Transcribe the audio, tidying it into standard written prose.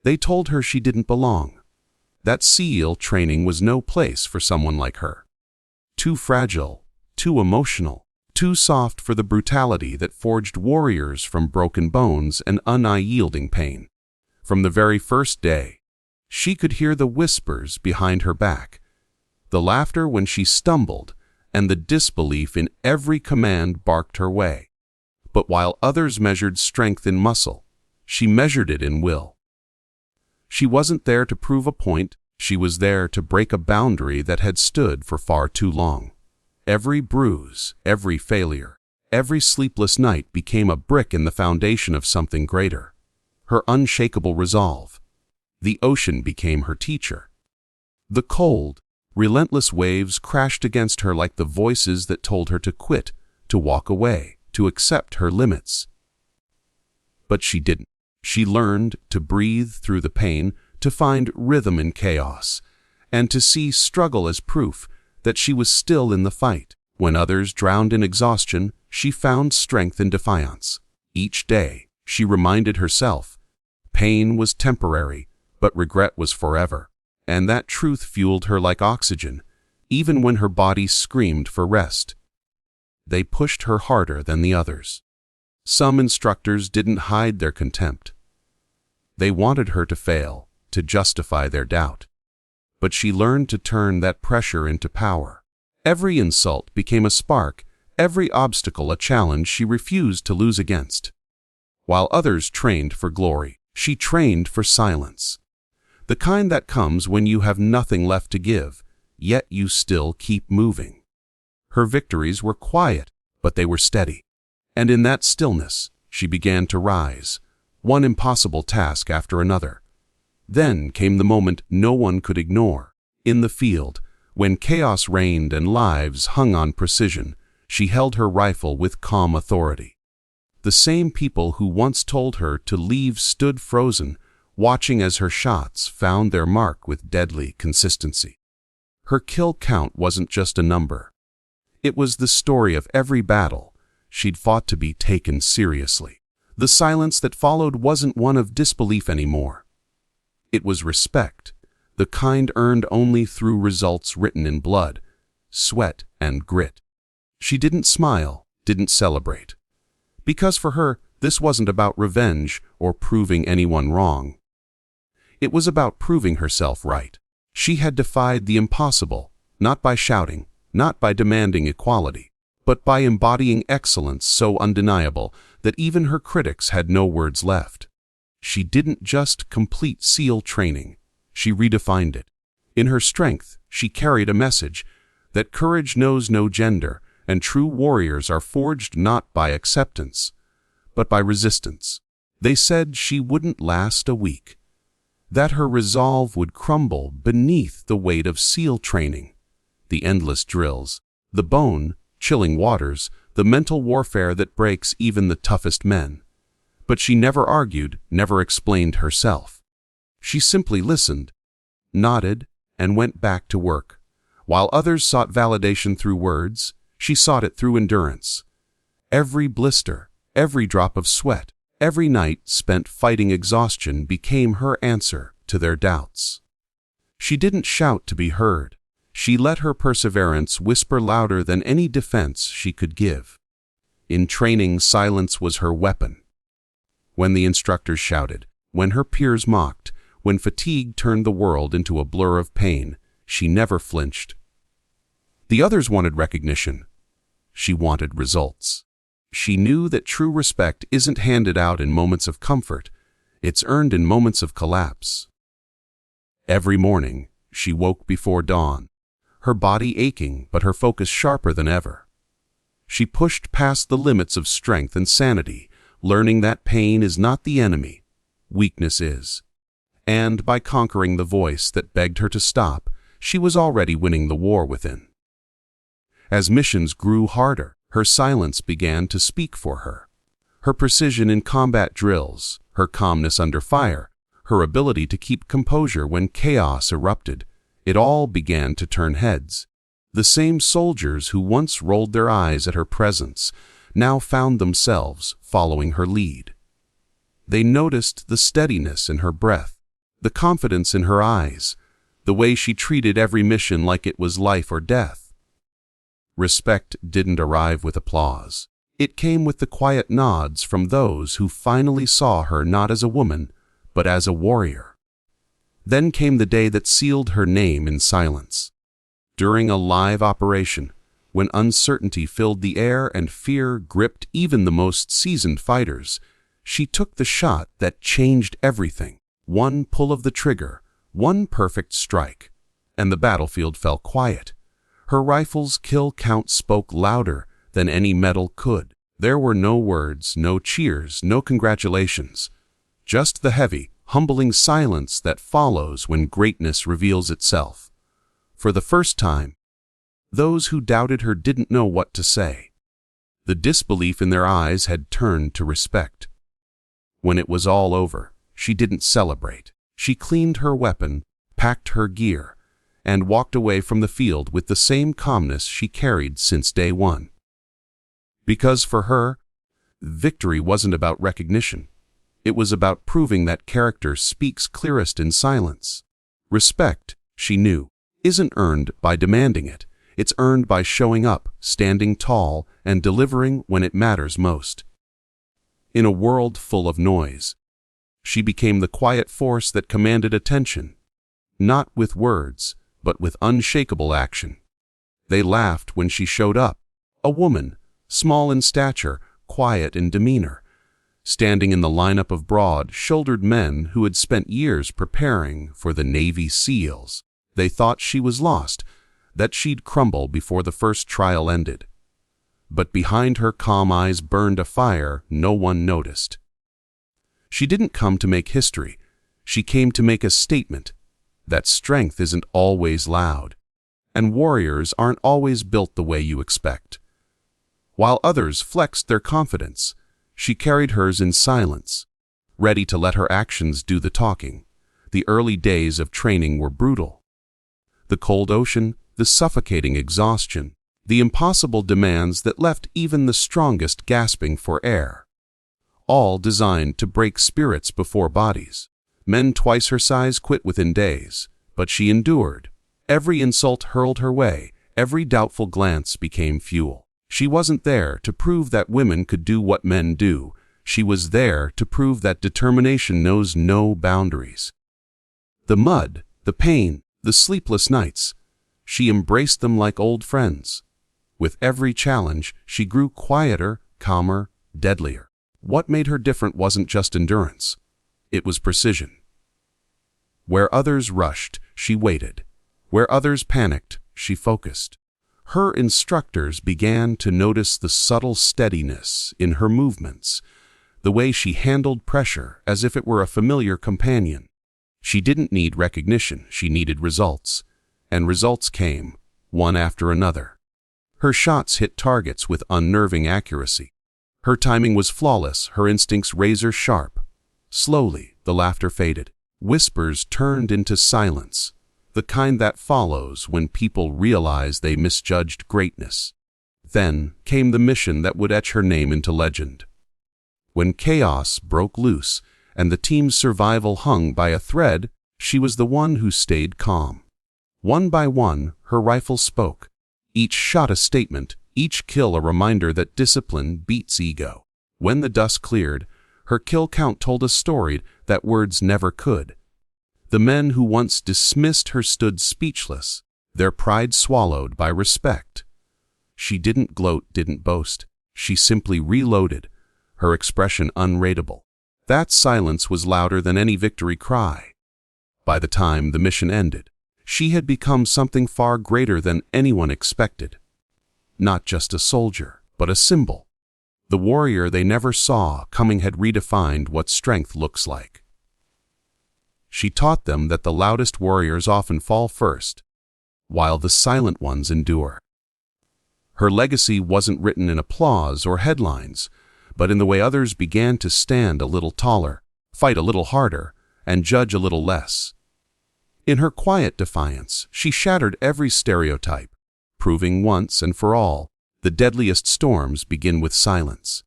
They told her she didn't belong. That SEAL training was no place for someone like her. Too fragile, too emotional, too soft for the brutality that forged warriors from broken bones and unyielding pain. From the very first day, she could hear the whispers behind her back, the laughter when she stumbled, and the disbelief in every command barked her way. But while others measured strength in muscle, she measured it in will. She wasn't there to prove a point, she was there to break a boundary that had stood for far too long. Every bruise, every failure, every sleepless night became a brick in the foundation of something greater. Her unshakable resolve. The ocean became her teacher. The cold, relentless waves crashed against her like the voices that told her to quit, to walk away, to accept her limits. But she didn't. She learned to breathe through the pain, to find rhythm in chaos, and to see struggle as proof that she was still in the fight. When others drowned in exhaustion, she found strength in defiance. Each day, she reminded herself, pain was temporary, but regret was forever. And that truth fueled her like oxygen, even when her body screamed for rest. They pushed her harder than the others. Some instructors didn't hide their contempt. They wanted her to fail, to justify their doubt. But she learned to turn that pressure into power. Every insult became a spark, every obstacle a challenge she refused to lose against. While others trained for glory, she trained for silence. The kind that comes when you have nothing left to give, yet you still keep moving. Her victories were quiet, but they were steady. And in that stillness, she began to rise, one impossible task after another. Then came the moment no one could ignore. In the field, when chaos reigned and lives hung on precision, she held her rifle with calm authority. The same people who once told her to leave stood frozen, watching as her shots found their mark with deadly consistency. Her kill count wasn't just a number. It was the story of every battle she'd fought to be taken seriously. The silence that followed wasn't one of disbelief anymore. It was respect, the kind earned only through results written in blood, sweat, and grit. She didn't smile, didn't celebrate. Because for her, this wasn't about revenge or proving anyone wrong. It was about proving herself right. She had defied the impossible, not by shouting, not by demanding equality, but by embodying excellence so undeniable that even her critics had no words left. She didn't just complete SEAL training, she redefined it. In her strength, she carried a message that courage knows no gender and true warriors are forged not by acceptance, but by resistance. They said she wouldn't last a week, that her resolve would crumble beneath the weight of SEAL training, the endless drills, the bone-chilling waters, the mental warfare that breaks even the toughest men. But she never argued, never explained herself. She simply listened, nodded, and went back to work. While others sought validation through words, she sought it through endurance. Every blister, every drop of sweat, every night spent fighting exhaustion became her answer to their doubts. She didn't shout to be heard. She let her perseverance whisper louder than any defense she could give. In training, silence was her weapon. When the instructors shouted, when her peers mocked, when fatigue turned the world into a blur of pain, she never flinched. The others wanted recognition. She wanted results. She knew that true respect isn't handed out in moments of comfort, it's earned in moments of collapse. Every morning, she woke before dawn, her body aching but her focus sharper than ever. She pushed past the limits of strength and sanity, learning that pain is not the enemy, weakness is. And by conquering the voice that begged her to stop, she was already winning the war within. As missions grew harder, her silence began to speak for her. Her precision in combat drills, her calmness under fire, her ability to keep composure when chaos erupted, it all began to turn heads. The same soldiers who once rolled their eyes at her presence now found themselves following her lead. They noticed the steadiness in her breath, the confidence in her eyes, the way she treated every mission like it was life or death. Respect didn't arrive with applause. It came with the quiet nods from those who finally saw her not as a woman, but as a warrior. Then came the day that sealed her name in silence. During a live operation, when uncertainty filled the air and fear gripped even the most seasoned fighters, she took the shot that changed everything. One pull of the trigger, one perfect strike, and the battlefield fell quiet. Her rifle's kill count spoke louder than any medal could. There were no words, no cheers, no congratulations. Just the heavy, humbling silence that follows when greatness reveals itself. For the first time, those who doubted her didn't know what to say. The disbelief in their eyes had turned to respect. When it was all over, she didn't celebrate. She cleaned her weapon, packed her gear, and walked away from the field with the same calmness she carried since day one. Because for her, victory wasn't about recognition. It was about proving that character speaks clearest in silence. Respect, she knew, isn't earned by demanding it. It's earned by showing up, standing tall, and delivering when it matters most. In a world full of noise, she became the quiet force that commanded attention, not with words, but with unshakable action. They laughed when she showed up, a woman, small in stature, quiet in demeanor, standing in the lineup of broad-shouldered men who had spent years preparing for the Navy SEALs. They thought she was lost, that she'd crumble before the first trial ended. But behind her calm eyes burned a fire no one noticed. She didn't come to make history. She came to make a statement that strength isn't always loud, and warriors aren't always built the way you expect. While others flexed their confidence, she carried hers in silence, ready to let her actions do the talking. The early days of training were brutal. The cold ocean, the suffocating exhaustion, the impossible demands that left even the strongest gasping for air. All designed to break spirits before bodies. Men twice her size quit within days, but she endured. Every insult hurled her way, every doubtful glance became fuel. She wasn't there to prove that women could do what men do. She was there to prove that determination knows no boundaries. The mud, the pain, the sleepless nights, she embraced them like old friends. With every challenge, she grew quieter, calmer, deadlier. What made her different wasn't just endurance. It was precision. Where others rushed, she waited. Where others panicked, she focused. Her instructors began to notice the subtle steadiness in her movements, the way she handled pressure as if it were a familiar companion. She didn't need recognition, she needed results. And results came, one after another. Her shots hit targets with unnerving accuracy. Her timing was flawless, her instincts razor-sharp. Slowly, the laughter faded. Whispers turned into silence, the kind that follows when people realize they misjudged greatness. Then came the mission that would etch her name into legend. When chaos broke loose and the team's survival hung by a thread, she was the one who stayed calm. One by one, her rifle spoke. Each shot a statement, each kill a reminder that discipline beats ego. When the dust cleared, her kill count told a story that words never could. The men who once dismissed her stood speechless, their pride swallowed by respect. She didn't gloat, didn't boast. She simply reloaded, her expression unrateable. That silence was louder than any victory cry. By the time the mission ended, she had become something far greater than anyone expected. Not just a soldier, but a symbol. The warrior they never saw coming had redefined what strength looks like. She taught them that the loudest warriors often fall first, while the silent ones endure. Her legacy wasn't written in applause or headlines, but in the way others began to stand a little taller, fight a little harder, and judge a little less. In her quiet defiance, she shattered every stereotype, proving once and for all, the deadliest storms begin with silence.